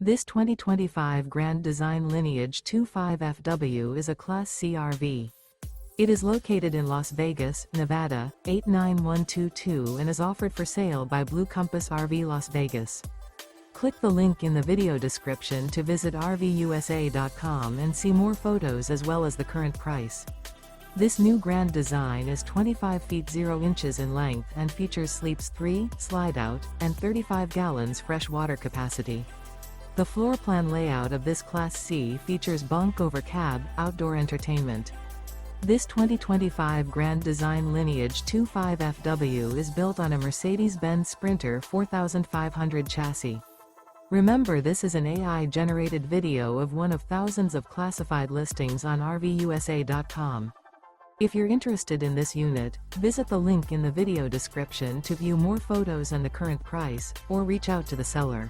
This 2025 Grand Design Lineage 25FW is a Class C RV. It is located in Las Vegas, Nevada, 89122 and is offered for sale by Blue Compass RV Las Vegas. Click the link in the video description to visit RVUSA.com and see more photos as well as the current price. This new Grand Design is 25 feet 0 inches in length and features sleeps 3, slide-out, and 35 gallons fresh water capacity. The floor plan layout of this Class C features bunk over cab, outdoor entertainment. This 2025 Grand Design Lineage 25FW is built on a Mercedes-Benz Sprinter 4500 chassis. Remember, this is an AI-generated video of one of thousands of classified listings on RVUSA.com. If you're interested in this unit, visit the link in the video description to view more photos and the current price, or reach out to the seller.